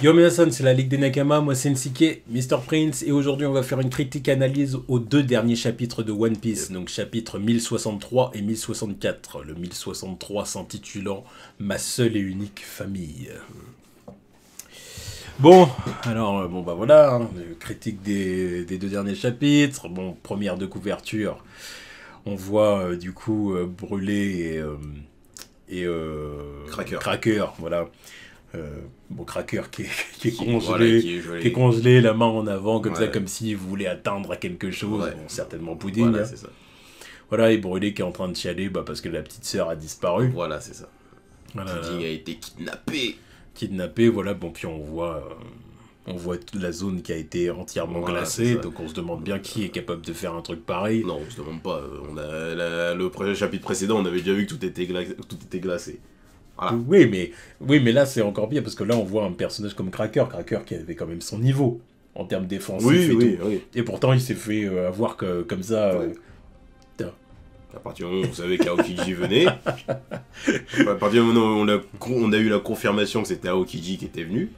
Yo Minasan, c'est la Ligue des Nakama, moi c'est Nsike, Mr. Prince, et aujourd'hui on va faire une critique analyse aux deux derniers chapitres de One Piece, donc chapitres 1063 et 1064. Le 1063 s'intitulant Ma seule et unique famille. Bon, alors, bon bah voilà, hein, critique des deux derniers chapitres. Bon, première de couverture, on voit du coup Brûlé Cracker, voilà. Bon, Cracker qui est congelé, voilà, qui est congelé, la main en avant, comme ouais. ça, comme s'il voulait atteindre à quelque chose. Ouais. Bon, certainement Pudding. Voilà, hein. c'est ça. Voilà, et Brûlé qui est en train de chialer parce que la petite sœur a disparu. Voilà, c'est ça. Voilà, Pudding a été kidnappé. kidnappé, voilà, bon, puis on voit toute la zone qui a été entièrement Voilà, glacée, c'est ça. donc on se demande bien qui est capable de faire un truc pareil. Non, on se demande pas. Le chapitre précédent, on avait déjà vu que tout était glacé. Voilà. Oui, mais là c'est encore pire parce que là on voit un personnage comme Cracker qui avait quand même son niveau en termes défensifs et tout. Oui. Et pourtant il s'est fait avoir comme ça. Ouais. À partir du moment où vous savez qu'Aokiji venait, à partir du moment où on a eu la confirmation que c'était Aokiji qui était venu,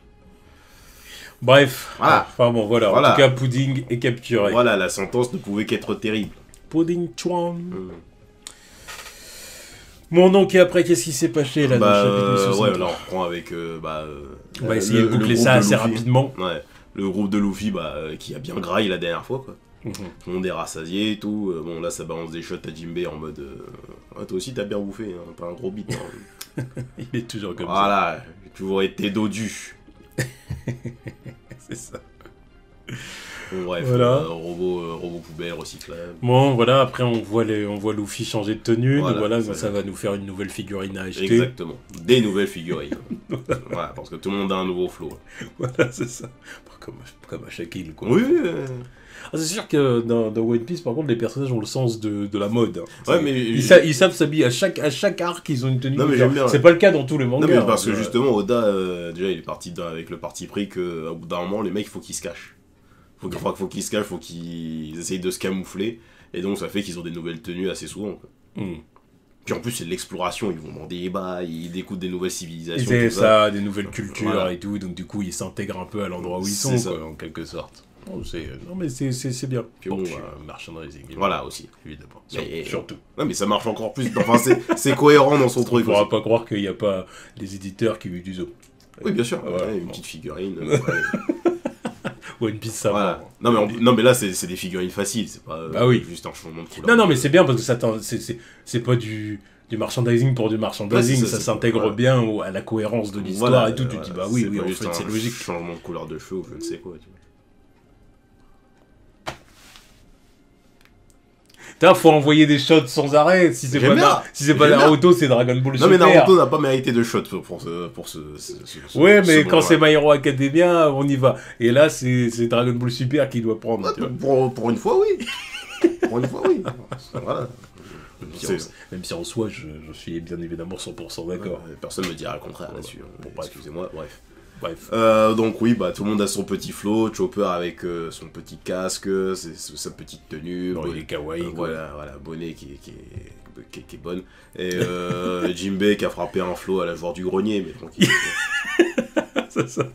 Bref, voilà. enfin bon voilà, en tout cas Pudding est capturé. Voilà, la sentence ne pouvait qu'être terrible. Pudding Chuan. Bon donc et après qu'est-ce qui s'est passé là dans le chapitre 1063? Ouais, là on reprend avec on va essayer de boucler ça assez rapidement. Ouais, le groupe de Luffy qui a bien graillé la dernière fois quoi. Tout le monde est rassasié et tout. Bon là ça balance des shots à Jinbei en mode toi aussi t'as bien bouffé, hein, t'as un gros bit. Hein. Il est toujours comme ça. Voilà, j'ai toujours été dodu. C'est ça. Bon, bref, voilà. robot poubelle, recyclable. Bon, voilà, après on voit Luffy changer de tenue, Voilà, donc voilà, ça va nous faire une nouvelle figurine à acheter. Exactement, des nouvelles figurines. Voilà, parce que tout le monde a un nouveau flow. Voilà, c'est ça. Comme à chaque île, quoi. Oui, Ah, c'est sûr que dans One Piece, par contre, les personnages ont le sens de la mode. Ouais, mais ils savent s'habiller. À chaque arc, ils ont une tenue. Non, mais j'aime bien. C'est pas le cas dans tous les mangas. Non, mais parce que justement, Oda, déjà, il est parti avec le parti pris qu'au bout d'un moment, les mecs, il faut qu'ils se cachent. Faut qu'ils se cachent, faut qu'ils essayent de se camoufler. Et donc, ça fait qu'ils ont des nouvelles tenues assez souvent. Quoi. Puis en plus, c'est de l'exploration. Ils vont dans des bas, ils découvrent des nouvelles civilisations. C'est ça, des nouvelles cultures voilà. et tout. Donc, du coup, ils s'intègrent un peu à l'endroit où ils sont, quoi, en quelque sorte. Non, mais c'est bien. Puis bon, merchandising. Voilà aussi. Évidemment. Surtout. Non, mais ça marche encore plus. Enfin, c'est cohérent dans son truc. On ne pourra pas croire qu'il n'y a pas des éditeurs qui lui disent. Oui, bien sûr. Une petite figurine. One Piece, ça va. Voilà. Non, mais là, c'est des figurines faciles. C'est pas juste un changement de couleur. Non, mais c'est bien parce que c'est pas du merchandising pour du merchandising. Ça s'intègre bien à la cohérence de l'histoire et tout. Tu te dis, bah oui, en fait, c'est logique. Changement de couleur de cheveux ou je ne sais quoi. Tu vois. Faut envoyer des shots sans arrêt. Si c'est pas Naruto, c'est Dragon Ball Super. Non, mais Naruto n'a pas mérité de shots pour ce ouais, mais quand c'est My Hero Academia, on y va. Et là, c'est Dragon Ball Super qui doit prendre. Pour une fois, oui. Pour une fois, oui. Voilà. Même si en soi, je suis bien évidemment 100% d'accord. Personne ne me dira le contraire là-dessus. Excusez-moi, bref. Donc oui, tout le monde a son petit flow, Chopper avec son petit casque, sa petite tenue. Non, il est kawaii. Voilà, Bonnet qui est bonne. Et Jinbei qui a frappé un flow à la joueur du grenier, mais tranquille. C'est ça.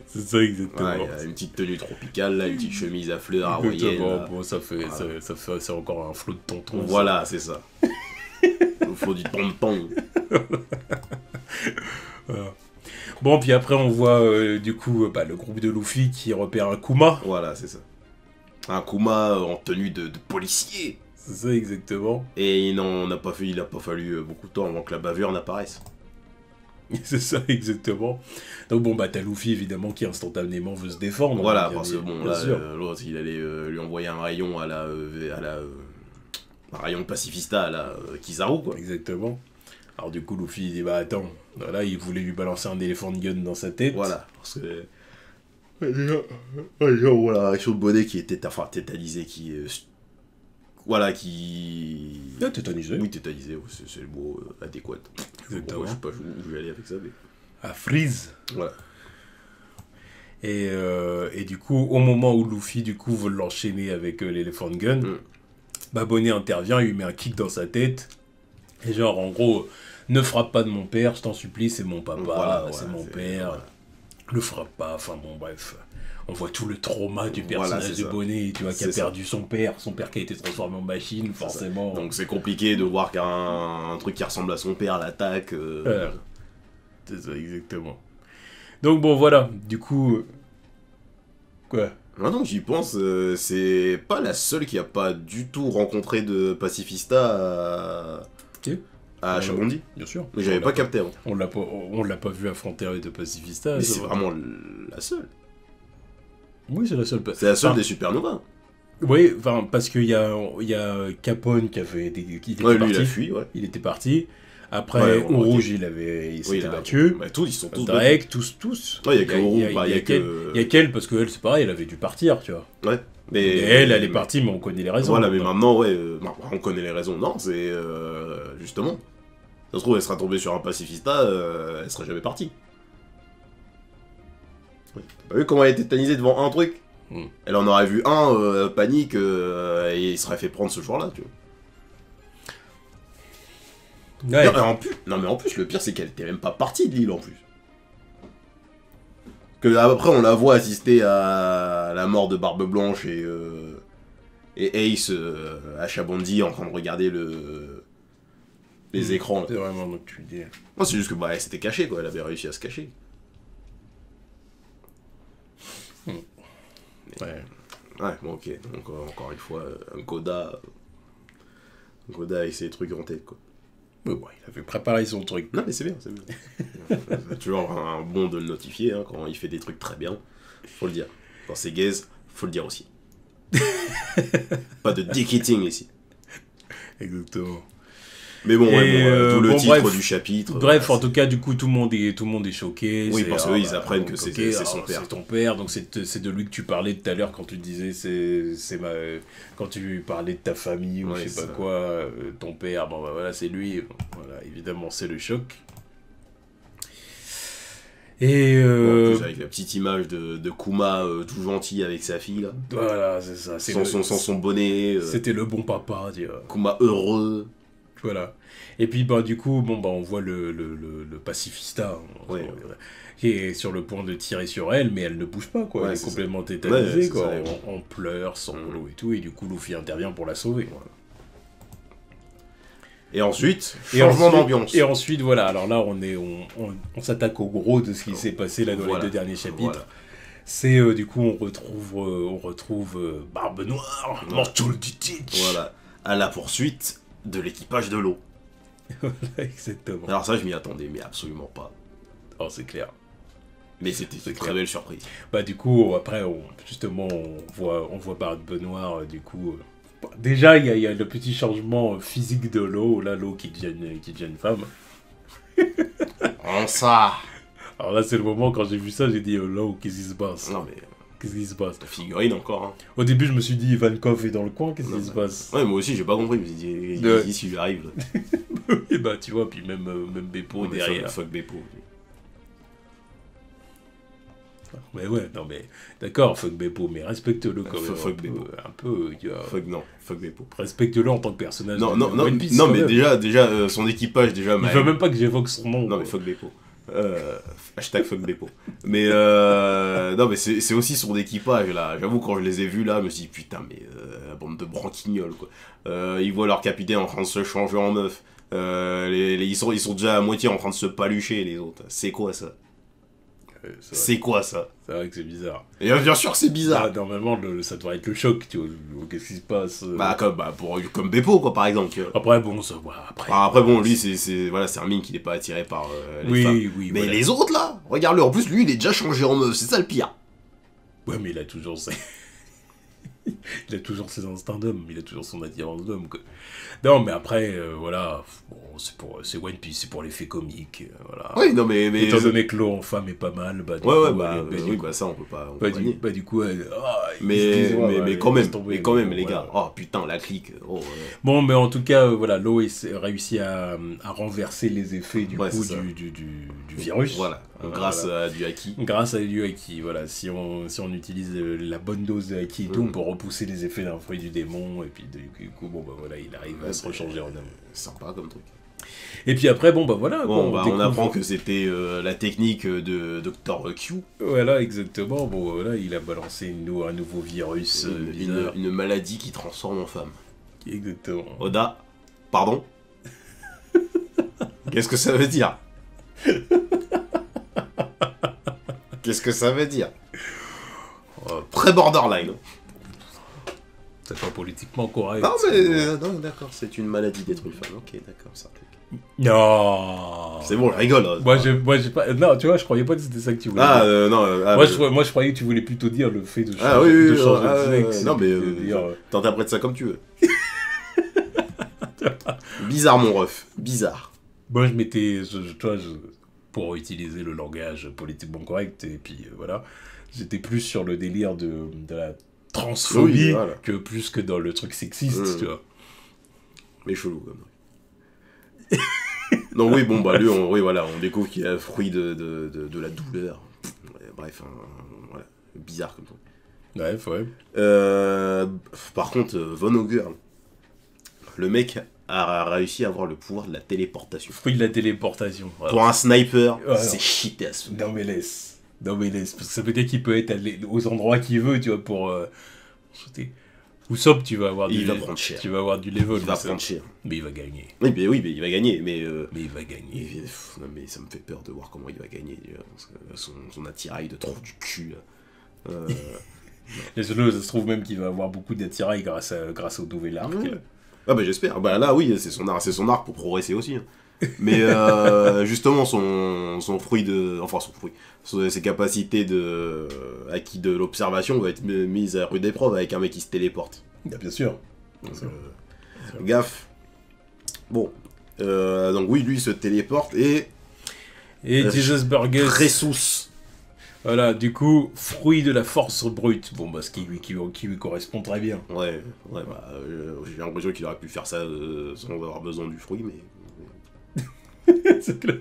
C'est ça exactement. Ouais, il y a une petite tenue tropicale, là, une petite chemise à fleurs hawaïenne. Bon, c'est encore un flow de tonton. Voilà, c'est ça. Le flow du tonton. Voilà. Bon, puis après, on voit du coup le groupe de Luffy qui repère un Kuma. Voilà, c'est ça. Un Kuma en tenue de policier. C'est ça, exactement. Et il n'a pas fallu beaucoup de temps avant que la bavure n'apparaisse. C'est ça, exactement. Donc bon, t'as Luffy, évidemment, qui instantanément veut se défendre. Voilà, parce que bon, là, l'autre, il allait lui envoyer un rayon un rayon pacifista à la Kizaru, quoi. Exactement. Alors du coup, Luffy, il dit, attends, là, il voulait lui balancer un éléphant de gun dans sa tête. Voilà, parce que... Voilà, réaction de Bonnet qui était tétanisé, qui... Ah, tétanisé. Oui, tétanisé, c'est le mot adéquat. Exactement. Je sais pas où je vais aller avec ça, mais... À freeze. Voilà. Et du coup, au moment où Luffy, du coup, veut l'enchaîner avec l'éléphant de gun, Bonnet intervient, il lui met un kick dans sa tête. Et genre, en gros, ne frappe pas de mon père, je t'en supplie, c'est mon papa, c'est mon père. le frappe pas, enfin bon bref. On voit tout le trauma du Voilà, personnage c'est de ça. Bonnet, tu vois, qui a C'est ça. perdu son père qui a été transformé en machine, forcément. Donc c'est compliqué de voir qu'un truc qui ressemble à son père l'attaque. C'est ça, exactement. Donc bon, voilà, du coup... Quoi? Maintenant que j'y pense, c'est pas la seule qui a pas du tout rencontré de pacifista Ok. à Chabondi. Bien sûr. Mais j'avais pas capté avant. On l'a pas vu affronter de pacifista. Mais ça c'est va. vraiment la seule. Oui, c'est la seule. C'est la seule Enfin, des supernovas. Oui, enfin, parce qu'il y a Capone qui avait qui était Ouais, lui parti. il a fui, ouais. Il était parti. Après, Ouais, au on Rouge, dit. il Oui, s'était battu. Bah, tous, ils sont tous battus. Drake, tous. Ouais, il y a que Oro, Il y a qu'elle, parce qu'elle, c'est pareil, elle avait dû partir, tu vois. Ouais. Et elle est partie, mais on connaît les raisons. Voilà, mais maintenant, ouais, on connaît les raisons. Non, c'est justement. Ça se trouve, elle sera tombée sur un pacifista, elle serait jamais partie. Ouais. T'as vu comment elle était tétanisée devant un truc? Elle en aurait vu un, panique, et il serait fait prendre ce jour-là, tu vois. Ouais. Non, mais en plus, le pire, c'est qu'elle était même pas partie de l'île, en plus. Que après, on la voit assister à la mort de Barbe Blanche et Ace à Chabondi en train de regarder les écrans. Là. C'est vraiment donc tu dis. Non, c'est juste que bah, elle s'était cachée, quoi. Elle avait réussi à se cacher. Ouais. Ouais, bon, ok. Donc, encore une fois, un Goda avec ses trucs en tête, quoi. Mais bon, il avait préparé son truc. Non, mais c'est bien, c'est bien. C'est toujours un bon de le notifier, hein, quand il fait des trucs très bien. Faut le dire. Quand c'est gaze, faut le dire aussi. Pas de dick eating ici. Exactement. Mais bon, tout le titre bref. du chapitre. Bref, voilà, en tout cas, du coup, tout le monde est choqué. Oui, parce qu'eux, ils bah, apprennent que donc, c'est ok, son alors, père. C'est ton père, donc c'est de lui que tu parlais tout à l'heure quand tu disais quand tu parlais de ta famille ou Ouais, je sais pas ça. quoi, ton père, bon bah voilà, c'est lui. Voilà, évidemment, c'est le choc. Et En plus, avec la petite image de Kuma tout gentil avec sa fille, là. voilà, c'est ça. Sans son bonnet. C'était le bon papa, tu vois. Kuma heureux. Voilà. Et puis, bah, du coup, bon, bah, on voit le pacifista Ouais. qui est sur le point de tirer sur elle, mais elle ne bouge pas, quoi. Ouais, Elle est c'est complètement Ouais, tétanisée, c'est quoi. ça, ouais. On pleure, sanglots et tout, et du coup, Luffy intervient pour la sauver. Et ensuite, changement d'ambiance. Et ensuite, voilà. Alors là, on s'attaque au gros de ce qui s'est passé là dans les 2 derniers chapitres. Voilà. C'est, du coup, on retrouve Barbe Noire, Mortal Ditich. Voilà. À la poursuite de l'équipage de l'eau. Exactement. Alors ça, je m'y attendais, mais absolument pas. Oh, c'est clair. Mais c'était une très belle surprise. Bah du coup après justement on voit Barbe Noire du coup déjà il y a le petit changement physique de l'eau, là l'eau qui devient une femme. Ça. Alors là c'est le moment quand j'ai vu ça j'ai dit oh là qu'est-ce qui se passe? Non mais Qu'est-ce qui se passe? figurine encore. Hein. Au début je me suis dit Ivankov est dans le coin, qu'est-ce qui se passe? Ouais, moi aussi j'ai pas compris. Je me suis dit, qu'est-ce qui lui arrive là? Et bah tu vois puis même Beppo Non, mais derrière. Fuck Beppo. Mais ouais non mais d'accord fuck Beppo mais respecte-le quand même. Fuck Beppo. Un peu tu vois. Fuck Beppo. Respecte-le en tant que personnage. Non, de non, non, One Piece, non quand mais même. déjà son équipage, déjà. Il veut même pas que j'évoque son nom. Non, mais fuck Beppo. Hashtag fuck Beppo. Mais non, mais c'est aussi son équipage là. J'avoue, quand je les ai vus là, je me suis dit putain, mais la bande de branquignoles quoi. Ils voient leur capitaine en train de se changer en meuf. Ils sont déjà à moitié en train de se palucher les autres. C'est quoi ça? C'est quoi ça? C'est vrai que c'est bizarre. Et bien sûr que c'est bizarre. Bah, normalement, ça devrait être le choc, tu vois. Qu'est-ce qui se passe Comme Beppo quoi par exemple. Tu vois. Après, bon, ça, voilà, Après bon, lui c'est un mine qui n'est pas attiré par les femmes. Oui, Mais voilà. les autres là, regarde-le. En plus lui il est déjà changé en meuf. C'est ça le pire. Ouais, mais il a toujours il a toujours ses instincts d'homme, il a toujours son attirance d'homme, quoi. Non, mais après, voilà, bon, c'est One Piece, c'est pour l'effet comique, voilà. Oui, non mais Étant donné que l'eau en femme est pas mal, bah du ouais, coup, oui, bah ça on peut pas. On peut pas nier. du coup, Mais quand laisse tomber, même, les voilà. gars. Oh putain, la clique. Oh, Bon, mais en tout cas, voilà, l'eau réussit à renverser les effets du Ouais, coup c'est ça. du virus. Voilà, grâce à du haki. Grâce à du haki, voilà. Si on utilise la bonne dose de haki et tout, on peut repousser les effets d'un fruit du démon, et puis du coup, bon, bah voilà, il arrive à se rechanger en homme. Sympa comme truc. Et puis après, bon, bah voilà. Bon, quoi, on découvre- apprend que c'était la technique de Dr. Q, Voilà, exactement. Bon, voilà, il a balancé un nouveau virus bizarre. une maladie qui transforme en femme. Exactement. Oda, pardon. Qu'est-ce que ça veut dire? Qu'est-ce que ça veut dire? Très borderline. C'est pas politiquement correct. Non, mais non, d'accord, c'est une maladie d'être une femme. Ok, d'accord, ça. Non. C'est bon, je rigole. Hein. Moi, j'ai pas. Non, tu vois, je croyais pas que c'était ça que tu voulais Ah, dire. non. Moi, je croyais que tu voulais plutôt dire le fait de changer, Ah oui, de oui, changer ah, de sexe. non, mais de dire, t'interprètes ça comme tu veux. Bizarre, mon ref. Bizarre. Moi, je m'étais. Pour utiliser le langage politiquement correct, et puis voilà, j'étais plus sur le délire de la transphobie Oui, voilà. que plus que dans le truc sexiste, tu vois. Mais chelou, comme ça. Donc oui, bon, bah lui, on découvre qu'il est le fruit de la douleur. Bref, voilà, bizarre comme ça. Bref, ouais. Par contre, Von Augur, le mec a réussi à avoir le pouvoir de la téléportation. Fruit de la téléportation. Voilà. Pour un sniper, Ouais, c'est non. cheaté à ce Non mais laisse. Parce que ça veut dire qu'il peut être aux endroits qu'il veut, tu vois, pour sauter. Usopp, tu vas avoir Il va prendre cher. Tu vas avoir du level. Il va mais ça- prendre cher. Mais il va gagner. Oui, mais il va gagner, mais... Mais il va gagner. non, mais ça me fait peur de voir comment il va gagner, parce que son attirail de trou du cul, là. Laisse-le, ça se trouve même qu'il va avoir beaucoup d'attirail grâce au nouvel arc. Ouais. Ah bah j'espère, bah là oui, c'est son arc pour progresser aussi. Hein. Mais justement, son fruit de... Enfin, ses capacités de acquis de l'observation va être mise à rude épreuve avec un mec qui se téléporte. Ah, bien sûr. Donc, gaffe. Bon. Donc oui, lui, il se téléporte et... Et Jesus Burgers. Ressus. Voilà, du coup, fruit de la force brute. Bon, bah, ce qui lui correspond très bien. Ouais, bah, j'ai l'impression qu'il aurait pu faire ça sans avoir besoin du fruit, mais... C'est clair.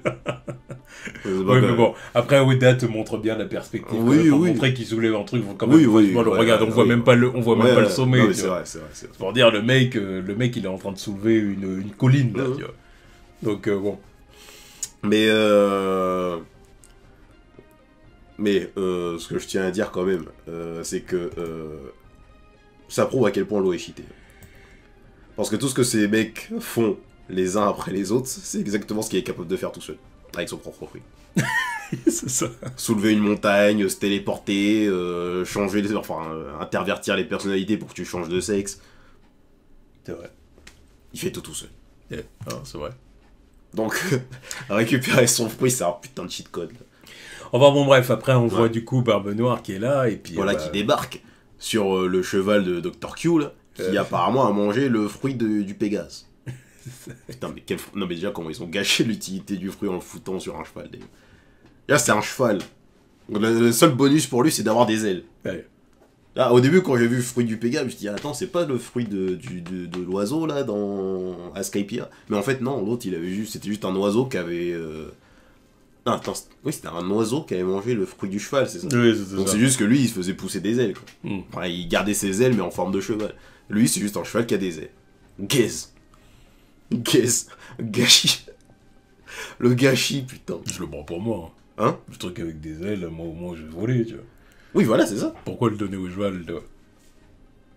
Ouais, mais bon, après Oda te montre bien la perspective. Oui, pour oui. montrer qu'il soulève un truc. Quand même, Oui, regarde, on voit oui. même pas le sommet. Non, tu mais c'est vois. vrai, c'est vrai. Pour dire, le mec, il est en train de soulever une colline, là, Mhm. tu vois. Donc, bon. Mais ce que je tiens à dire quand même, c'est que ça prouve à quel point l'eau est cheatée. Parce que tout ce que ces mecs font les uns après les autres, c'est exactement ce qu'il est capable de faire tout seul, avec son propre fruit. C'est ça. Soulever une montagne, se téléporter, intervertir les personnalités pour que tu changes de sexe. C'est vrai. Il fait tout seul. Yeah. Ah, c'est vrai. Donc, récupérer son fruit, c'est un putain de cheat code. Enfin, bon, bref, après, on voit du coup Barbe Noire qui est là, et puis... Voilà, qui débarque sur le cheval de Dr. Q, là, qui apparemment a mangé le fruit du Pégase. Putain, mais non, mais déjà, comment ils ont gâché l'utilité du fruit en le foutant sur un cheval. Là, c'est un cheval. Le seul bonus pour lui, c'est d'avoir des ailes. Ouais. Là, au début, quand j'ai vu le fruit du Pégase, je me suis dit, attends, c'est pas le fruit de l'oiseau, là, dans Asclepia. Mais en fait, non, l'autre, c'était juste un oiseau qui avait... Non, attends, oui, c'était un oiseau qui avait mangé le fruit du cheval, c'est ça. Oui, c'est Donc ça. c'est juste que lui, il se faisait pousser des ailes, quoi. Mm. Enfin, il gardait ses ailes, mais en forme de cheval. Lui, c'est juste un cheval qui a des ailes. Gazes. Gâchis. Le gâchis, putain. Je le prends pour moi. Hein? Le truc avec des ailes, moi, au moins, je vais voler, tu vois. Oui, voilà, c'est ça. Pourquoi le donner au cheval, tu vois?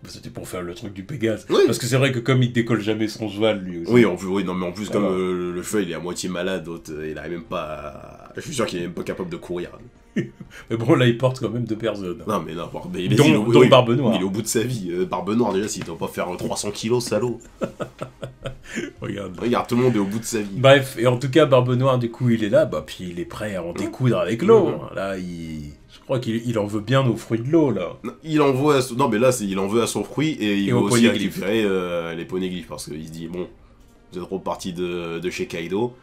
Bah, c'était pour faire le truc du Pégase. Oui. Parce que c'est vrai que comme il décolle jamais son cheval, lui aussi. Oui, non, mais en plus, Voilà. comme le cheval, il est à moitié malade, il arrive même pas à... Je suis sûr qu'il est même pas capable de courir. Mais bon, là, il porte quand même 2 personnes. Non, mais non, mais Dont Barbe Noire. Il est au bout de sa vie. Barbe Noire, déjà, s'il doit pas faire 300 kilos, salaud. Regarde. Regarde, tout le monde est au bout de sa vie. Bref, et en tout cas, Barbe Noire, du coup, il est là, bah, puis il est prêt à en découdre avec l'eau. Là, je crois qu'il en veut bien aux fruits de l'eau, là. Il en veut à son... Non, mais là, il en veut à son fruit et il Et veut au aussi poneglyphe. récupérer les poneglyphes parce qu'il se dit, bon, vous êtes repartis de chez Kaido,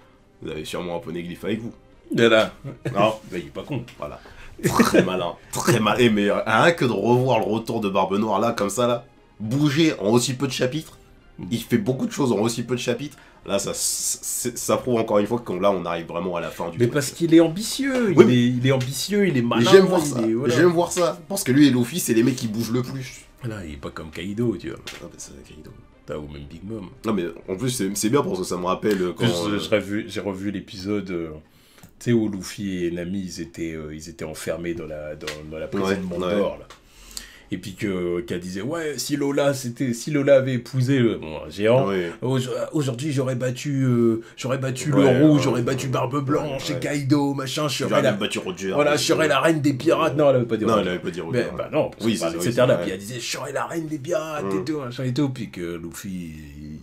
vous avez sûrement un poneglyphe avec vous. Et là, Non, bah, il est pas con. voilà. Très malin, très malin. Et mais rien que de revoir le retour de Barbe Noire là, comme ça là, bouger en aussi peu de chapitres, il fait beaucoup de choses en aussi peu de chapitres. Là, ça prouve encore une fois que là, on arrive vraiment à la fin du Mais truc. parce qu'il est ambitieux, Oui, il est ambitieux, il est Et malin. j'aime voir ça, voilà. j'aime voir ça. Parce que lui et Luffy, c'est les mecs qui bougent le plus. Là, il est pas comme Kaido, tu vois. Ah bah c'est Kaido. Ou même Big Mom. Non mais en plus c'est bien parce que ça me rappelle quand... J'ai revu l'épisode... tu sais, où Luffy et Nami, ils étaient enfermés dans la prison de Mandor, là. Et puis qu'elle disait, ouais, si Lola avait épousé un géant, aujourd'hui j'aurais battu le rouge, j'aurais battu Barbe Blanche et Kaido, machin, je serais battu Roger. Voilà, je serais la reine des pirates. Non, elle avait pas dit Roger. Non, elle avait pas dit Roger. Mais, bah non, parce que c'était là. Puis elle disait, je serais la reine des pirates et tout, machin et tout. Puis que Luffy,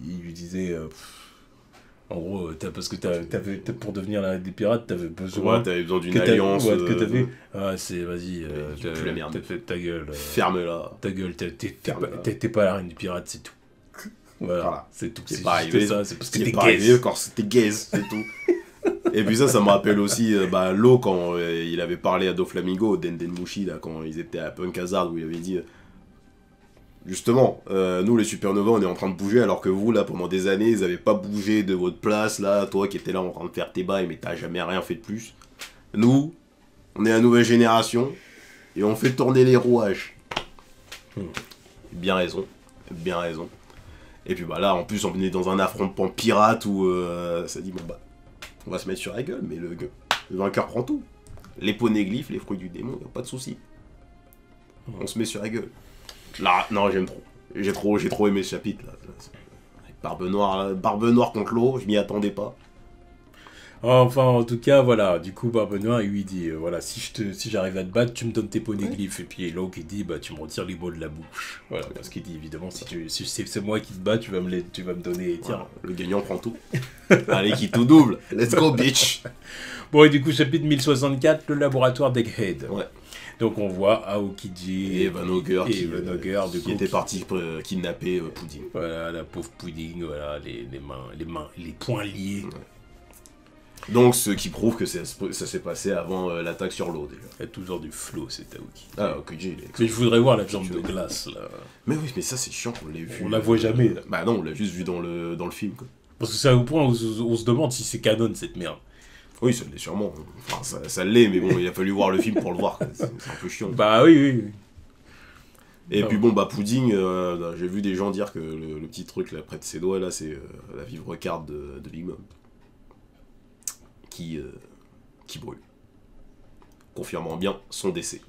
il lui disait... en gros, parce que pour devenir la reine des pirates, t'avais besoin... t'avais besoin d'une alliance... que t'avais... Ah, c'est... Vas-y, la merde. Ta gueule. Ferme-la. Ta gueule, t'es pas la reine des pirates, c'est tout. Voilà, c'est tout. C'est pas arrivé, c'est parce que t'es gaze. T'es gaze, c'est tout. Et puis ça me rappelle aussi Law quand il avait parlé à Doflamingo, Dendenmushi, là, quand ils étaient à Punk Hazard, où il avait dit... Justement, nous les Supernova on est en train de bouger alors que vous là pendant des années vous avez pas bougé de votre place là, toi qui étais là en train de faire tes bails mais t'as jamais rien fait de plus. Nous, on est la nouvelle génération et on fait tourner les rouages. Bien raison, bien raison. Et puis bah là en plus on est dans un affrontement pirate où ça dit bon bah on va se mettre sur la gueule mais le vainqueur prend tout. Les poneglyphes, les fruits du démon, y'a pas de souci. On se met sur la gueule. Là, non, j'aime trop. J'ai trop aimé ce chapitre là. Barbe Noire contre l'eau, je m'y attendais pas. Enfin, en tout cas, voilà. Du coup, Barbe Noire, il lui dit, voilà, si j'arrive à te battre, tu me donnes tes poneglyphes. Et puis Law qui dit, bah, tu me retires les mots de la bouche. Voilà, parce qu'il dit, évidemment, si c'est moi qui te bats, tu vas me donner, tiens. Voilà, le gagnant prend tout. Allez, qui tout double. Let's go, bitch. Bon, et du coup, chapitre 1064, le laboratoire d'Egghead. Ouais. Donc on voit Aokiji et Van Ogre qui était parti kidnapper Pudding. Voilà, la pauvre Pudding, voilà, les poings liés. Ouais. Donc ce qui prouve que ça s'est passé avant l'attaque sur l'eau déjà. Il y a toujours du flow, c'est Aoki. Ah, Aokiji, mais je voudrais voir la jambe de glace là. Mais oui, mais ça c'est chiant qu'on l'ait vu. On la voit jamais. Là. Bah non, on l'a juste vu dans le film quoi. Parce que c'est au point où on se demande si c'est canon cette merde. Oui, ça l'est sûrement. Enfin, ça l'est, mais bon, il a fallu voir le film pour le voir. C'est un peu chiant. Bah oui. Et puis bon, bah Pudding, j'ai vu des gens dire que le petit truc là près de ses doigts là, c'est la vivre carte de Big Mom. Qui brûle. Confirmant bien son décès.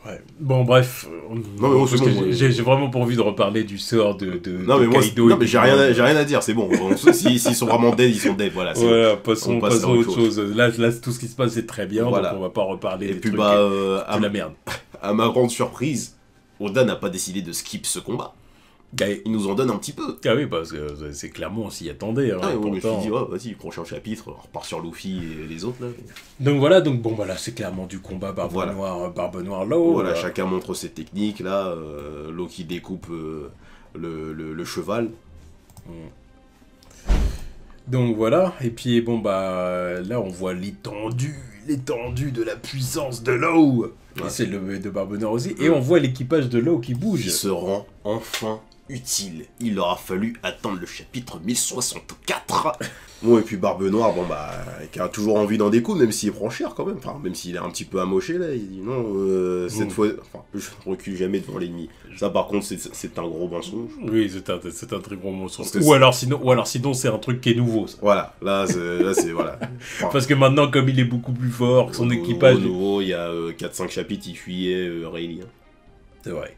Ouais. Bon bref, non, mais bon, c'est bon, j'ai vraiment pas envie de reparler du sort de non, mais Kaido. Non mais j'ai rien à dire, c'est bon. S'ils sont vraiment dead, ils sont dead, voilà. Voilà, passons à autre chose. Là tout ce qui se passe c'est très bien, voilà. Donc on va pas reparler. Et des puis trucs à la merde. À ma grande surprise, Oda n'a pas décidé de skip ce combat. Il nous en donne un petit peu. Ah oui, parce que c'est clairement on s'y attendait. Hein, je me suis dit, vas-y, prochain chapitre, on repart sur Luffy et les autres là. Donc voilà, bon bah là c'est clairement du combat Barbe Noire Law. Voilà, chacun montre ses techniques là. Law qui découpe le cheval. Donc voilà, et puis bon bah là on voit l'étendue de la puissance de Law. Ouais. Et c'est le de Barbe Noire aussi. Et on voit l'équipage de Law qui bouge. Il se rend enfin utile. Il aura fallu attendre le chapitre 1064. Bon, et puis Barbe Noire, bon bah, qui a toujours envie d'en découdre, même s'il prend cher quand même. Enfin, même s'il est un petit peu amoché là, il dit non, cette fois, enfin, je ne recule jamais devant l'ennemi. Ça, par contre, c'est un gros mensonge. Oui, c'est un très gros mensonge. Ou alors sinon, c'est un truc qui est nouveau. Ça. Voilà, là, c'est voilà. Enfin, parce que maintenant, comme il est beaucoup plus fort, son équipage. Nouveau, il y a 4-5 chapitres, il fuyait Rayleigh. Hein. C'est vrai.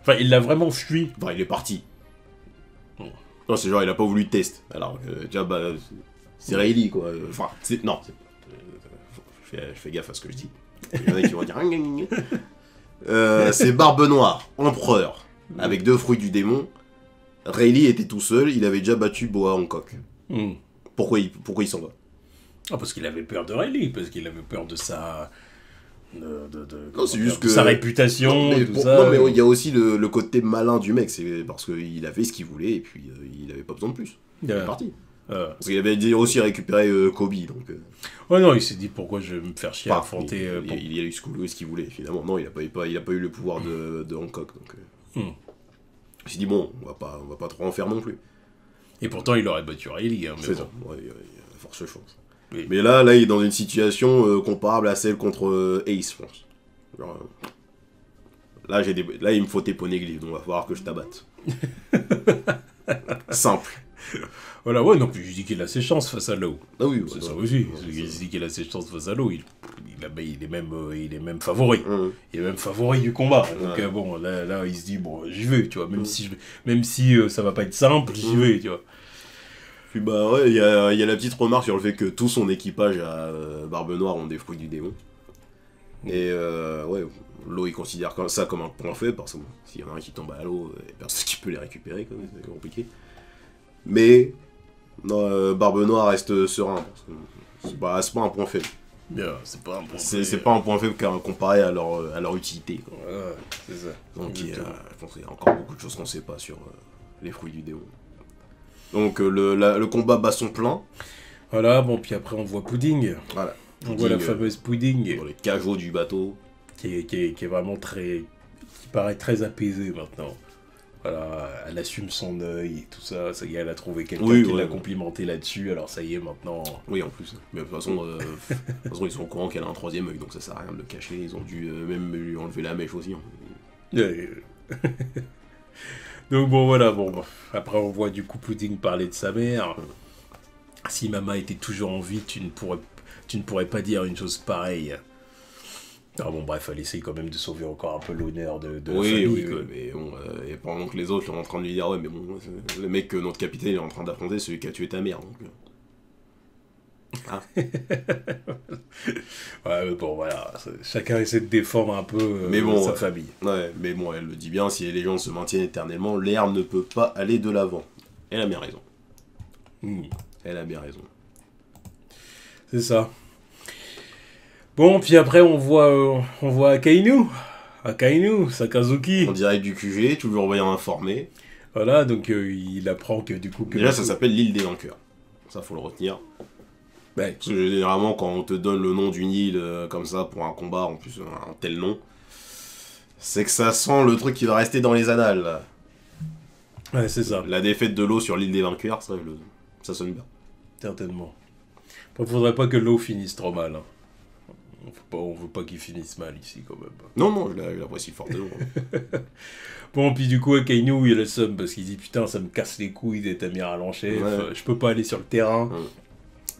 Enfin, il l'a vraiment fui. Enfin, il est parti. Non, c'est genre, il a pas voulu test. Alors, déjà, bah, c'est Rayleigh, quoi. Enfin, non. Je fais gaffe à ce que je dis. Il y en a qui vont dire... c'est Barbe Noire, empereur, avec 2 fruits du démon. Rayleigh était tout seul, il avait déjà battu Boa Hancock. Pourquoi il s'en va? Parce qu'il avait peur de Rayleigh, parce qu'il avait peur de sa... non, c'est juste que sa réputation, non, tout ça. Non, mais il y a aussi le côté malin du mec, c'est parce qu'il avait ce qu'il voulait et puis il avait pas besoin de plus. Il est parti. Parce qu'il avait aussi récupéré Kobe, donc... Ouais, non, il s'est dit pourquoi je vais me faire chier à affronter... Il a eu ce qu'il voulait, finalement. Non, il a pas eu le pouvoir de Hancock, donc... Il s'est dit, bon, on va pas trop en faire non plus. Et pourtant, il aurait battu Rayleigh. Hein, c'est ça, ouais, il y a force chance. Oui. Mais là, il est dans une situation comparable à celle contre Ace, je pense. Genre, là, il me faut tes poneglyphes, donc il va falloir que je t'abatte. Simple. Voilà, ouais, non, puis je dis qu'il a ses chances face à Lowe. Ah oui, C'est ça aussi. Il dit qu'il a ses chances face à Lowe. Il est même favori. Il est même favori du combat. Donc bon, là, il se dit, bon, j'y vais, tu vois. Même si ça va pas être simple, j'y vais, tu vois. Puis bah ouais, il y a la petite remarque sur le fait que tout son équipage à Barbe Noire ont des fruits du démon. Et ouais, l'eau il considère ça comme un point faible, parce que s'il y en a un qui tombe à l'eau, il y a personne qui peut les récupérer, quoi, c'est compliqué. Mais non, Barbe Noire reste serein, parce que c'est pas un point faible. Yeah, c'est pas un point faible. C'est pas un point faible comparé à leur utilité. Quoi. Ouais, c'est ça. Donc je pense qu'il y a encore beaucoup de choses qu'on sait pas sur les fruits du démon. Donc le combat bat son plein. Voilà, bon, puis après on voit Pudding. Voilà. On voit la fameuse Pudding. Dans les cajots du bateau. Qui est vraiment très... qui paraît très apaisée maintenant. Voilà, elle assume son œil et tout ça. Ça y est, elle a trouvé quelqu'un qui l'a complimenté là-dessus. Alors ça y est, maintenant... Oui, en plus. Mais de toute façon, ils sont au courant qu'elle a un troisième œil, donc ça sert à rien de le cacher. Ils ont dû même lui enlever la mèche aussi. Hein. Donc bon, voilà. Bon, après, on voit du coup Pudding parler de sa mère. Si Mama était toujours en vie, tu ne pourrais pas dire une chose pareille. Ah bon, bref, elle essaye quand même de sauver encore un peu l'honneur de la famille. Oui, mais bon, et pendant que les autres sont en train de lui dire, ouais, mais bon, le mec que notre capitaine est en train d'affronter, c'est celui qui a tué ta mère, donc... Ah. Ouais, mais bon, voilà, chacun essaie de défendre un peu sa famille. Ouais, mais bon, elle le dit bien, si les légendes se maintiennent éternellement, l'herbe ne peut pas aller de l'avant. Elle a bien raison. Elle a bien raison. C'est ça. Bon, puis après, on voit Akainu, Sakazuki. En direct du QG, toujours bien informé. Voilà, donc il apprend que du coup... Déjà, ça s'appelle l'île des vainqueurs. Ça, faut le retenir. Ouais. Parce que généralement, quand on te donne le nom d'une île comme ça pour un combat, en plus un tel nom, c'est que ça sent le truc qui va rester dans les annales. Là. Ouais, c'est ça. La défaite de l'eau sur l'île des vainqueurs, ça sonne bien. Certainement. Il faudrait pas que l'eau finisse trop mal. Hein. On veut pas qu'il finisse mal ici, quand même. Non, je l'apprécie fortement. Bon, puis du coup, Akainu, il a le seum parce qu'il dit, putain, ça me casse les couilles d'être amiral en chef, je peux pas aller sur le terrain.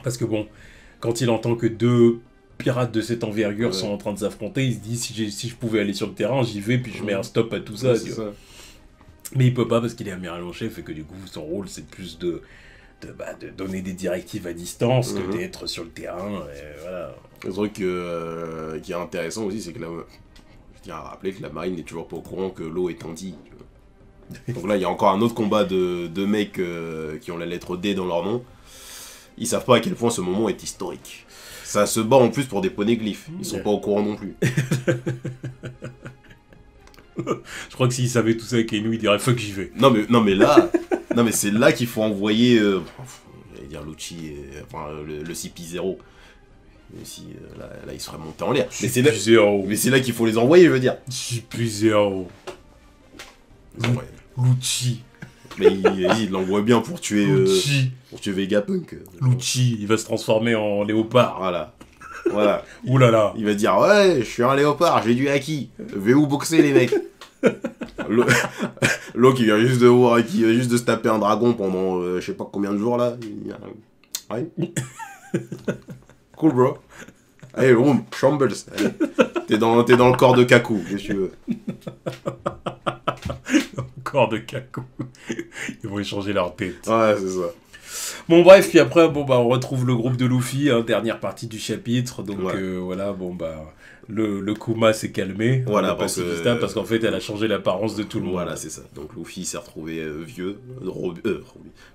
Parce que bon, quand il entend que deux pirates de cette envergure sont en train de s'affronter, il se dit, si je pouvais aller sur le terrain, j'y vais, puis je mets un stop à tout ça. Ça. Mais il peut pas parce qu'il est amiral en chef et que du coup, son rôle, c'est plus de donner des directives à distance que d'être sur le terrain. Et voilà. Le truc qui est intéressant aussi, c'est que là, je tiens à rappeler que la marine n'est toujours pas au courant que l'eau est indie. Donc là, il y a encore un autre combat de mecs qui ont la lettre D dans leur nom. Ils savent pas à quel point ce moment est historique. Ça se bat en plus pour des poneglyphes. Ils sont pas au courant non plus. Je crois que s'ils savaient tout ça avec Akainu, ils diraient fuck, j'y vais. Non mais là, c'est là qu'il faut envoyer, j'allais dire Lucci, le CP0. Même si là il serait monté en l'air. Mais c'est là qu'il faut les envoyer, je veux dire. CP0. Lucci. Mais il l'envoie bien pour tuer Vegapunk. Lucci, il va se transformer en léopard. Voilà. Ouh là là. Il va dire, ouais, je suis un léopard, j'ai du haki. Vais où boxer les mecs. L'autre qui vient juste de voir, qui vient juste de se taper un dragon pendant je sais pas combien de jours là. Ouais. Cool bro. Allez, room, Shambles. T'es dans le corps de Kaku, qu'est-ce que tu veux. Corps de Kaku. Ils vont échanger leur tête. Ouais, c'est ça. Bon bref, puis après on retrouve le groupe de Luffy, dernière partie du chapitre. Donc voilà, le Kuma s'est calmé. Voilà, parce qu'en fait elle a changé l'apparence de tout le monde. Voilà, c'est ça. Donc Luffy s'est retrouvé vieux,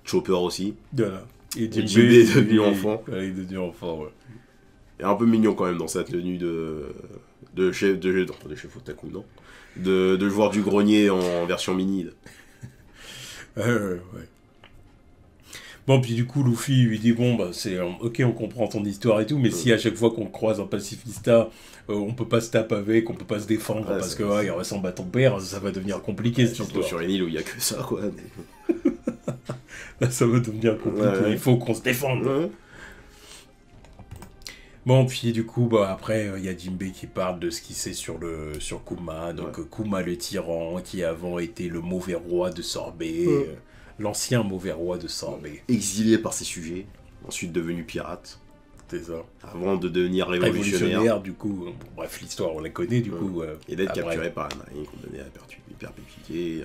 Chopper aussi. Voilà. Et Jinbe est devenu enfant. Il est devenu enfant, ouais. Et un peu mignon quand même dans sa tenue de chef otaku, non, de joueur du grenier en version mini. Ouais. Bon, puis du coup, Luffy lui dit, bon, c'est ok, on comprend ton histoire et tout, mais si à chaque fois qu'on croise un pacifista, on peut pas se taper avec, on peut pas se défendre, parce que il ressemble à ton père, ça va devenir compliqué, surtout sur une île où il y a que ça, quoi. Là, ça va devenir compliqué, il faut qu'on se défende. Bon, puis du coup, bah, après, il y a Jinbei qui parle de ce qu'il sait sur Kuma. Donc, Kuma le tyran, qui avant était le mauvais roi de Sorbet, l'ancien mauvais roi de Sorbet. Exilé par ses sujets, ensuite devenu pirate. C'est ça. Avant de devenir révolutionnaire. Du coup. Bon, bref, l'histoire, on la connaît, du coup. Et d'être capturé par la marine, condamné à perpétuité.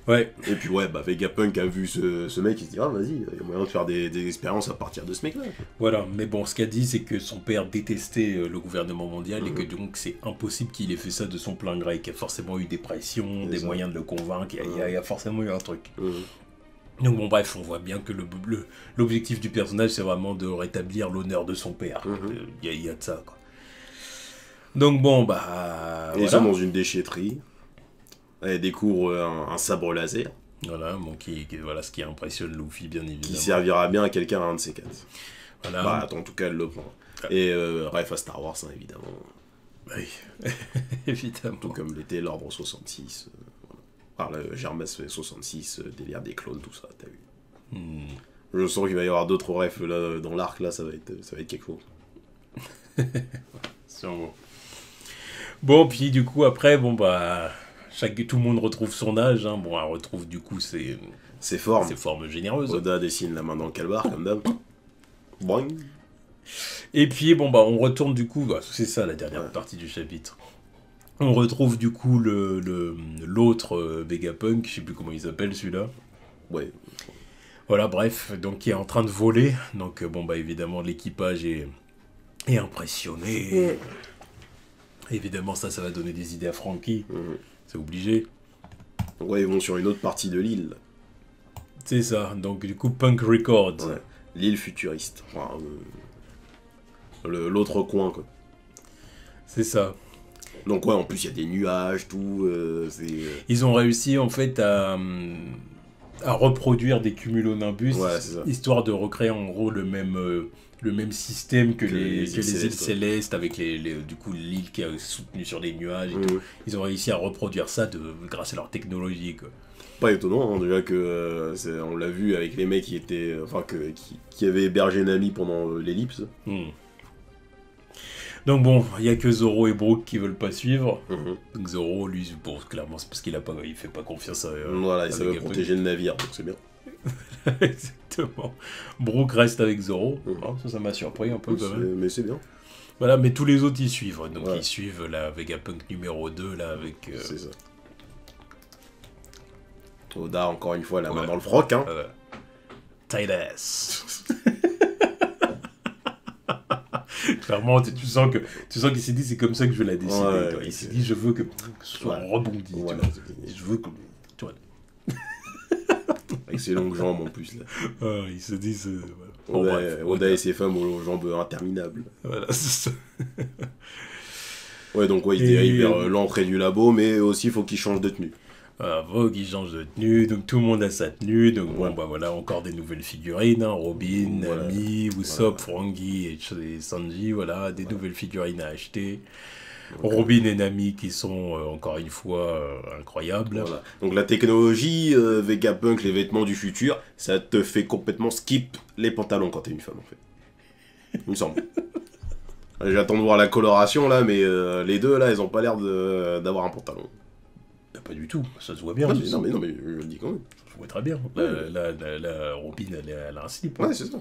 Ouais. Et puis ouais, bah Vegapunk a vu ce mec, il se dit ah vas-y, il y a moyen de faire des expériences à partir de ce mec-là. Voilà, mais bon, ce qu'a dit, c'est que son père détestait le gouvernement mondial et que donc c'est impossible qu'il ait fait ça de son plein gré, qu'il y a forcément eu des pressions, des moyens de le convaincre, il y a forcément eu un truc. Donc bon, bref, on voit bien que l'objectif du personnage, c'est vraiment de rétablir l'honneur de son père. Il y a de ça, quoi. Donc bon, bah... Et ils sont dans une déchetterie. Elle découvre un sabre laser. Voilà, bon, voilà ce qui impressionne Luffy, bien évidemment. Qui servira bien à quelqu'un, un de ces quatre. Voilà. Bah, attends, en tout cas, elle le prend. Et ref à Star Wars, hein, évidemment. Oui, évidemment. Tout comme l'était l'Ordre 66. Par le Germas 66, délire des clones, tout ça, t'as vu. Je sens qu'il va y avoir d'autres refs là, dans l'arc, là, ça va être quelque chose. Sûrement. Bon, puis du coup, après, bon, bah... tout le monde retrouve son âge, hein. Bon, elle retrouve du coup ses formes généreuses. Oda dessine la main dans le calbar, comme d'hab. Boing. Et puis, bon, bah, on retourne du coup, bah, c'est ça la dernière partie du chapitre. On retrouve du coup l'autre Vegapunk, je sais plus comment il s'appelle celui-là. Ouais. Voilà, bref, donc qui est en train de voler. Donc, bon, bah, évidemment, l'équipage est impressionné. Évidemment, ça va donner des idées à Franky. C'est obligé. Ouais, ils vont sur une autre partie de l'île. C'est ça, donc du coup, Punk Records. Ouais. L'île futuriste. Enfin, l'autre coin, quoi. C'est ça. Donc, ouais, en plus, il y a des nuages, tout. Ils ont réussi, en fait, à reproduire des cumulonimbus, histoire de recréer, en gros, le même système que les îles célestes, avec du coup l'île qui est soutenue sur les nuages et tout. Ils ont réussi à reproduire ça grâce à leur technologie, quoi. Pas étonnant, hein, déjà que on l'a vu avec les mecs qui avaient hébergé Nami pendant l'ellipse. Donc bon, il n'y a que Zoro et Brook qui veulent pas suivre. Donc Zoro, lui, clairement, c'est parce qu'il fait pas confiance à... Voilà, il veut protéger le navire, donc c'est bien. Exactement. Brook reste avec Zoro. Ça m'a surpris un peu quand même. Mais c'est bien. Voilà, mais tous les autres ils suivent. Donc ils suivent la Vegapunk numéro 2 là avec... C'est ça. Oda, encore une fois, la main dans le froc, hein. Tight ass. Clairement, tu sens qu'il s'est dit c'est comme ça que je vais la dessiner. Il s'est dit je veux que ce soit rebondi. Voilà. Je veux que... Tu vois. Avec ses longues jambes en plus là. Il se dit... Oda et ses femmes aux jambes interminables. Voilà, c'est ça. Ouais, donc il dérive vers l'entrée du labo, mais aussi il faut qu'il change de tenue. Vogue, il change de tenue, donc tout le monde a sa tenue, donc bon, bah voilà, encore des nouvelles figurines, hein, Robin, Nami, Usopp, Franky et Sanji, voilà, des nouvelles figurines à acheter. Robin et Nami qui sont, encore une fois, incroyables. Voilà. Donc la technologie, Vegapunk, les vêtements du futur, ça te fait complètement skip les pantalons quand t'es une femme, en fait. Il me semble. J'attends de voir la coloration, là, mais les deux, là, elles ont pas l'air d'avoir un pantalon. Pas du tout, ça se voit bien. Non, mais je le dis quand même. Ça se voit très bien. La Robin, elle a un slip. Ouais, c'est ça.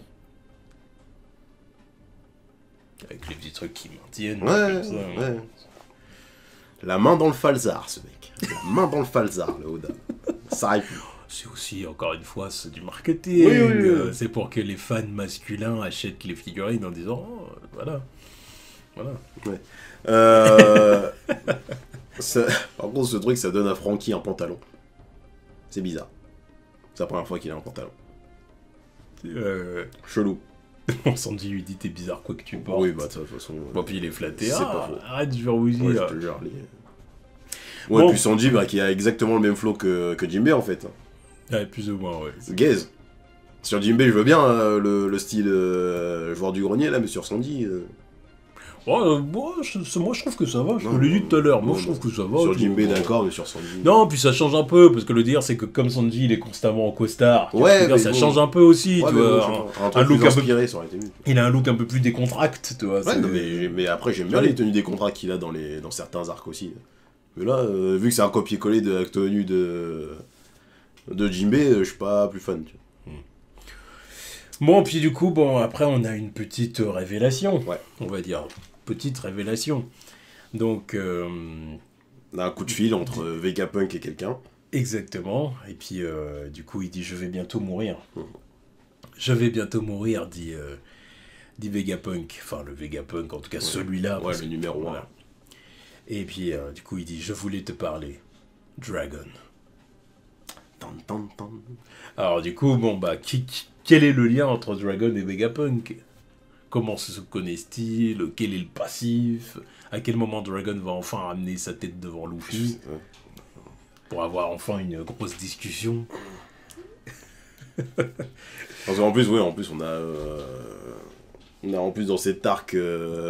Avec les petits trucs qui maintiennent. Ouais. La main dans le falzar, ce mec. La main dans le falzar, le Oda. Ça arrive plus. C'est aussi, encore une fois, c'est du marketing. Oui. C'est pour que les fans masculins achètent les figurines en disant voilà. Ouais. Par contre, ce truc, ça donne à Franky un pantalon. C'est bizarre. C'est la première fois qu'il a un pantalon. Chelou. Sanji lui dit t'es bizarre quoi que tu portes. Oui, bah de toute façon. Bon, puis il est flatté. C'est pas faux. Arrête, je vais rouiller. Ouais, je te jure. Ouais, puis Sanji, qui a exactement le même flow que Jinbei en fait. Ouais, plus ou moins, ouais. Gaze. Sur Jinbei, je veux bien le style joueur du grenier là, mais sur Sanji. Moi, je trouve que ça va, je te l'ai dit tout à l'heure, moi je trouve que ça va. Sur Jinbei d'accord, mais sur Sanji... Non, puis ça change un peu, parce que le dire c'est que comme Sanji il est constamment en costard, ouais, ça change un peu aussi, ouais, tu vois. Un look inspiré, ça aurait été mieux. Il a un look un peu plus décontracté, tu vois. Ouais, non, mais après j'aime bien les tenues décontractées qu'il a dans certains arcs aussi. Mais là, vu que c'est un copier-coller de la tenue de Jinbei, je suis pas plus fan, tu vois. Bon, puis du coup, après on a une petite révélation, ouais. On va dire. Petite révélation. Donc... On a un coup de fil entre Vegapunk et quelqu'un. Exactement. Et puis, du coup, il dit « Je vais bientôt mourir. Je vais bientôt mourir, dit Vegapunk. Enfin, le Vegapunk, en tout cas celui-là. Ouais, le numéro 1. Voilà. Et puis, du coup, il dit « Je voulais te parler. Dragon. » Alors, du coup, quel est le lien entre Dragon et Vegapunk? Comment se connaissent-ils? Quel est le passif? À quel moment Dragon va enfin ramener sa tête devant Luffy? Pour avoir enfin une grosse discussion. Parce qu'en plus, on a en plus dans cet arc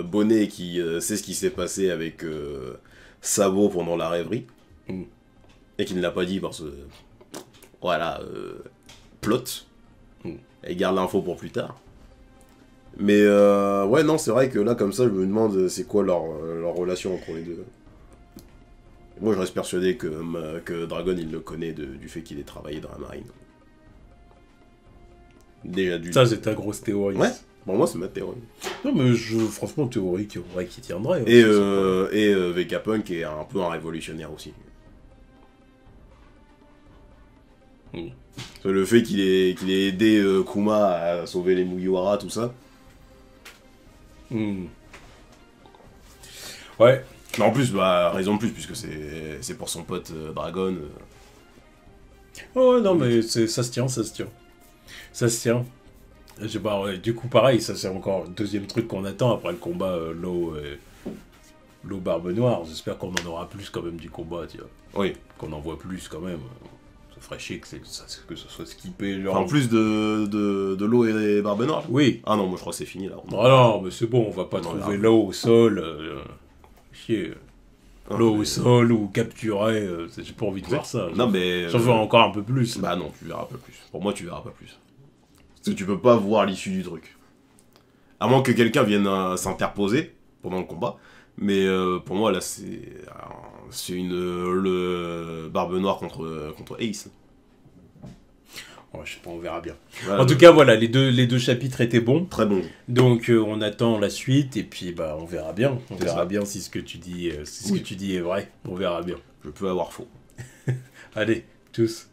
Bonnet qui sait ce qui s'est passé avec Sabo pendant la rêverie. Et qui ne l'a pas dit parce que... Voilà, plot. Et garde l'info pour plus tard. Mais ouais, non, c'est vrai que là, comme ça, je me demande c'est quoi leur relation entre les deux. Moi, je reste persuadé que Dragon, il le connaît du fait qu'il ait travaillé dans la marine. Déjà Ça, c'est ta grosse théorie. Ouais, pour moi, c'est ma théorie. Non, mais franchement, théorie qui tiendrait. Et Vegapunk est un peu un révolutionnaire aussi. Le fait qu'il ait aidé Kuma à sauver les Mugiwara, tout ça. Ouais. Mais en plus, raison de plus, puisque c'est pour son pote Dragon. Ouais, non, mais ça se tient. Ça se tient. Du coup, pareil, ça c'est encore le deuxième truc qu'on attend après le combat Law Barbe Noire. J'espère qu'on en aura plus quand même du combat, tu vois. Oui. Qu'on en voit plus quand même. Ça ferait chier que ça soit skippé. Genre... Enfin, en plus de Law et Barbe Noire. Oui. Ah non, moi je crois que c'est fini là. Ah non, mais c'est bon, on va pas trouver Law au sol. Chier. L'eau au sol ou capturer, j'ai pas envie de voir ça. Non, mais. J'en veux encore un peu plus. Bah non, tu verras pas plus. Pour moi, tu verras pas plus. Parce que tu peux pas voir l'issue du truc. À moins que quelqu'un vienne s'interposer pendant le combat. Mais pour moi, là, c'est le Barbe Noire contre Ace. Ouais, je sais pas, on verra bien. Voilà, en tout cas, voilà, les deux chapitres étaient bons. Très bons. Donc, on attend la suite et puis on verra bien. On verra bien si ce que tu dis, que tu dis est vrai. On verra bien. Je peux avoir faux. Allez, tous.